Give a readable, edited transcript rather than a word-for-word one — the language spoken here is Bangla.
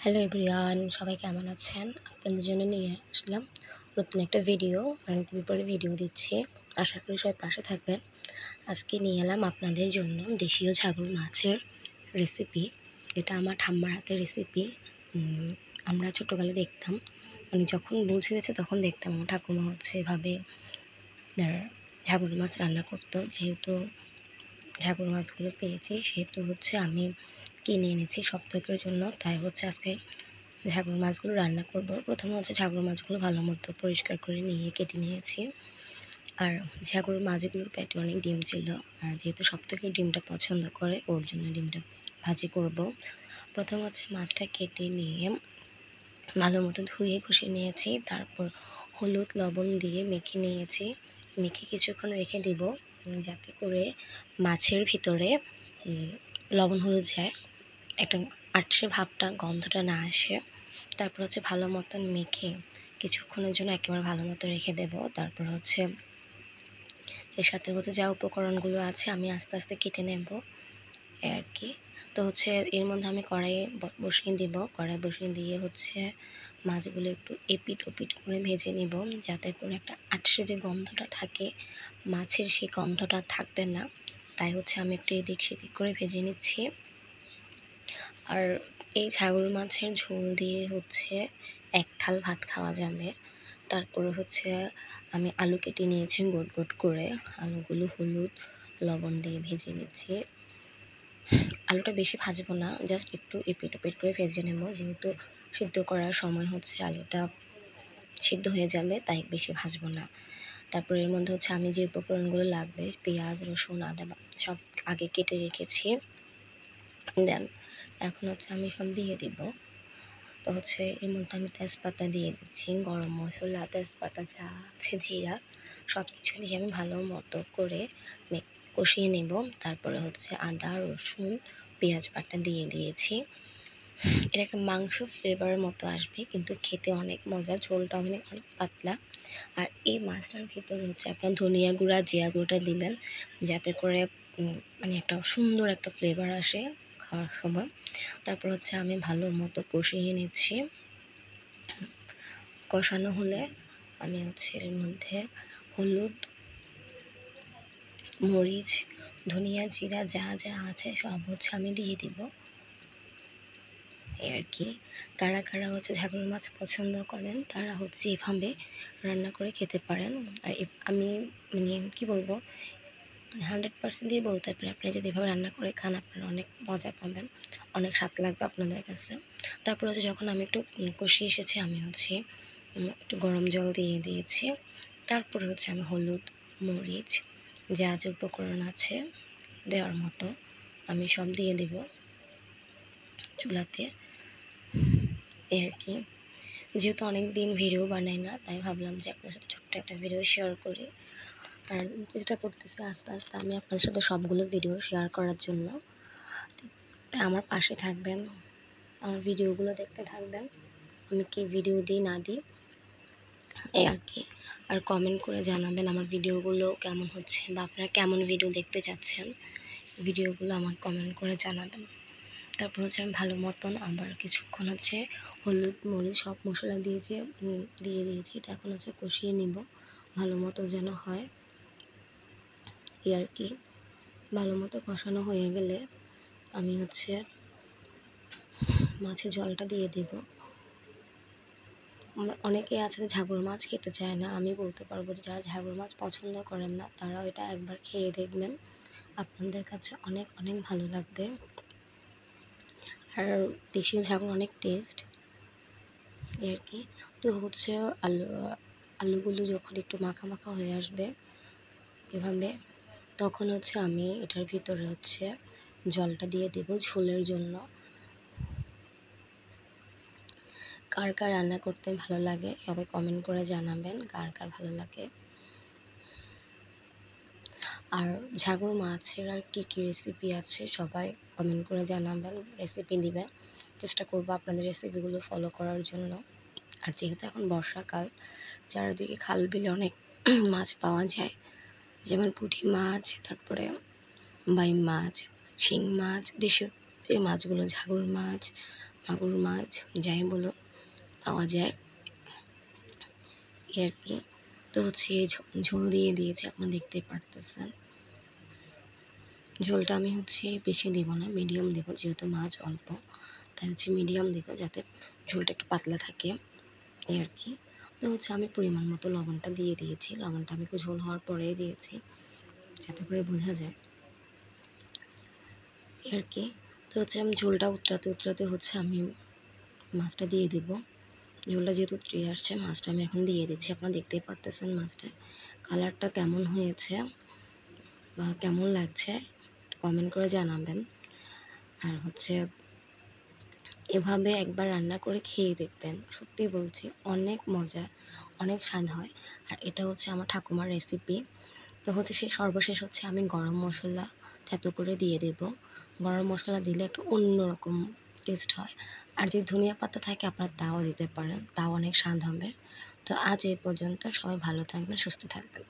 হ্যালো এভরিওয়ান, সবাই কেমন আছেন? আপনাদের জন্য নিয়ে আসলাম নতুন একটা ভিডিও। অনেকদিন পরে ভিডিও দিচ্ছি। আশা করি সবাই পাশে থাকবেন। আজকে নিয়ে এলাম আপনাদের জন্য দেশীয় ছাগল মাছের রেসিপি। এটা আমার ঠাম্মার হাতের রেসিপি। আমরা ছোটোকালে দেখতাম, মানে যখন বুঝ হয়েছে তখন দেখতাম আমার ঠাকুমা হচ্ছে এভাবে ছাগল মাছ রান্না করতো। যেহেতু ছাগল মাছগুলো পেয়েছি সেহেতু হচ্ছে আমি কিনে এনেছি সপ্তাহের জন্য, তাই হচ্ছে আজকে ছাগল মাছগুলো রান্না করব। প্রথমে হচ্ছে ছাগল মাছগুলো ভালো মতো পরিষ্কার করে নিয়ে কেটে নিয়েছি। আর ছাগল মাছগুলোর পেটে অনেক ডিম ছিল, আর যেহেতু সবথেকে ডিমটা পছন্দ করে ওর জন্য ডিমটা ভাজি করব। প্রথমে হচ্ছে মাছটা কেটে নিয়ে ভালো মতো ধুয়ে ঘষে নিয়েছি, তারপর হলুদ লবণ দিয়ে মেখে নিয়েছি। মেখে কিছুক্ষণ রেখে দিব যাতে করে মাছের ভিতরে লবণ হয়ে যায়, একটা আটশে ভাবটা গন্ধটা না আসে। তারপর হচ্ছে ভালো মতন মেখে কিছুক্ষণের জন্য একেবারে ভালো মতো রেখে দেব। তারপর হচ্ছে এর সাথে হচ্ছে যা উপকরণগুলো আছে আমি আস্তে আস্তে কেটে নেব আর কি। তো হচ্ছে এর মধ্যে আমি কড়াই বসিয়ে দিব। কড়াই বসিয়ে দিয়ে হচ্ছে মাছগুলো একটু এপিট ওপিট করে ভেজে নিব, যাতে করে একটা আটশে যে গন্ধটা থাকে মাছের সেই গন্ধটা থাকবে না। তাই হচ্ছে আমি একটু এদিক সেদিক করে ভেজে নিচ্ছি। আর এই ছাগল মাছের ঝোল দিয়ে হচ্ছে এক থাল ভাত খাওয়া যাবে। তারপরে হচ্ছে আমি আলু কেটে নিয়েছি গোট গোট করে। আলুগুলো হলুদ লবণ দিয়ে ভেজে নিচ্ছি। আলুটা বেশি ভাজবো না, জাস্ট একটু এপিট ওপিট করে ভেজে নেব, যেহেতু সিদ্ধ করার সময় হচ্ছে আলুটা সিদ্ধ হয়ে যাবে, তাই বেশি ভাজবো না। তারপর এর মধ্যে হচ্ছে আমি যে উপকরণগুলো লাগবে পেঁয়াজ রসুন আদা সব আগে কেটে রেখেছি। দেন এখন হচ্ছে আমি সব দিয়ে দিব। তো হচ্ছে এর মধ্যে আমি তেজপাতা দিয়ে দিচ্ছি, গরম মশলা তেজপাতা যা আছে জিরা সব কিছু দিয়ে আমি ভালো মতো করে কষিয়ে নেব। তারপরে হচ্ছে আদা রসুন পেঁয়াজ বাটা দিয়ে দিয়েছি। এটা একটা মাংস ফ্লেভারের মতো আসবে, কিন্তু খেতে অনেক মজা, ঝোলটা অনেক অনেক পাতলা। আর এই মাছটার ভিতরে হচ্ছে আপনার ধনিয়া গুঁড়া জিরা গুঁড়োটা দিবেন, যাতে করে মানে একটা সুন্দর একটা ফ্লেভার আসে খাওয়ার সময়। তারপর হচ্ছে আমি ভালো মতো কষিয়ে নিচ্ছি। কষানো হলে আমি হচ্ছে এর মধ্যে হলুদ মরিচ ধনিয়া জিরা যা যা আছে সব হচ্ছে আমি দিয়ে দিব এই আর কি। কারা কারা হচ্ছে ছাগল মাছ পছন্দ করেন তারা হচ্ছে এভাবে রান্না করে খেতে পারেন। আর আমি মানে কি বলবো, 100% দিয়ে বলতে পারি আপনি যদি এভাবে রান্না করে খান আপনারা অনেক মজা পাবেন, অনেক স্বাদ লাগবে আপনাদের কাছে। তারপর হচ্ছে যখন আমি একটু কষিয়ে এসেছি আমি হচ্ছে একটু গরম জল দিয়ে দিয়েছি। তারপরে হচ্ছে আমি হলুদ মরিচ যা যা উপকরণ আছে দেওয়ার মতো আমি সব দিয়ে দেব চুলাতে এই আর কি। যেহেতু অনেক দিন ভিডিও বানাই না, তাই ভাবলাম যে আপনার সাথে ছোট্ট একটা ভিডিও শেয়ার করি। আর চেষ্টা করতেছি আস্তে আস্তে আমি আপনাদের সাথে সবগুলো ভিডিও শেয়ার করার জন্য। তাই আমার পাশে থাকবেন, আমার ভিডিওগুলো দেখতে থাকবেন, আমি কি ভিডিও দিই না দিই এই আর কি। আর কমেন্ট করে জানাবেন আমার ভিডিওগুলো কেমন হচ্ছে বা আপনারা কেমন ভিডিও দেখতে চাচ্ছেন, ভিডিওগুলো আমাকে কমেন্ট করে জানাবেন। তারপর হচ্ছে আমি ভালো মতন আবার কিছুক্ষণ হচ্ছে হলুদ মরিচ সব মশলা দিয়ে দিয়েছি। এটা এখন হচ্ছে কষিয়ে নিব ভালো মতো যেন হয় এই আর কি। ভালো মতো কষানো হয়ে গেলে আমি হচ্ছে মাছের জলটা দিয়ে দেব। অনেকেই আছে ঝাগর মাছ খেতে চায় না, আমি বলতে পারবো যে যারা ঝাগর মাছ পছন্দ করেন না তারা এটা একবার খেয়ে দেখবেন, আপনাদের কাছে অনেক অনেক ভালো লাগবে। আর দেশীয় ঝাগর অনেক টেস্ট আর কি। তো হচ্ছে আলুগুলো যখন একটু মাখা মাখা হয়ে আসবে এভাবে, তখন হচ্ছে আমি এটার ভিতরে হচ্ছে জলটা দিয়ে দেব ঝোলের জন্য। কার কার রান্না করতে ভালো লাগে সবাই কমেন্ট করে জানাবেন কার কার ভালো লাগে। আর ঝাগর মাছের আর কী কী রেসিপি আছে সবাই কমেন্ট করে জানাবেন, রেসিপি দিবেন, চেষ্টা করবো আপনাদের রেসিপিগুলো ফলো করার জন্য। আর যেহেতু এখন বর্ষাকাল চারিদিকে খাল বিলে অনেক মাছ পাওয়া যায়, যেমন পুঁটি মাছ তারপরে বাইম মাছ শিং মাছ, দেশীয় এই মাছগুলো ঝাগর মাছ মাগুর মাছ যাই বলুন পাওয়া যায় এই আর কি। তো হচ্ছে ঝোল দিয়ে দিয়েছি, আপনারা দেখতেই পারতেছেন। ঝোলটা আমি হচ্ছে বেশি দেবো না, মিডিয়াম দেবো, যেহেতু মাছ অল্প তাই হচ্ছে মিডিয়াম দেবো যাতে ঝোলটা একটু পাতলা থাকে এই আর কি। তো হচ্ছে আমি পরিমাণ মতো লবণটা দিয়ে দিয়েছি, লবণটা আমি একটু ঝোল হওয়ার পরেই দিয়েছি যাতে করে বোঝা যায় এই আর কি। তো হচ্ছে আমি ঝোলটা উতরাতে উতরাতে হচ্ছে আমি মাছটা দিয়ে দিব। ঝোলটা যেহেতু উতরে আসছে মাছটা আমি এখন দিয়ে দিচ্ছি, আপনারা দেখতেই পারতেছেন মাছটা কালারটা কেমন হয়েছে বা কেমন লাগছে কমেন্ট করে জানাবেন। আর হচ্ছে এভাবে একবার রান্না করে খেয়ে দেখবেন, সত্যি বলছি অনেক মজা, অনেক স্বাদ হয়। আর এটা হচ্ছে আমার ঠাকুমার রেসিপি। তো হচ্ছে সর্বশেষ হচ্ছে আমি গরম মশলা থেতো করে দিয়ে দেব। গরম মশলা দিলে একটা অন্যরকম টেস্ট হয়। আর যদি ধনিয়া পাতা থাকে আপনারা তাও দিতে পারেন, তাও অনেক স্বাদ হবে। তো আজ এই পর্যন্ত, সবাই ভালো থাকবেন, সুস্থ থাকবেন।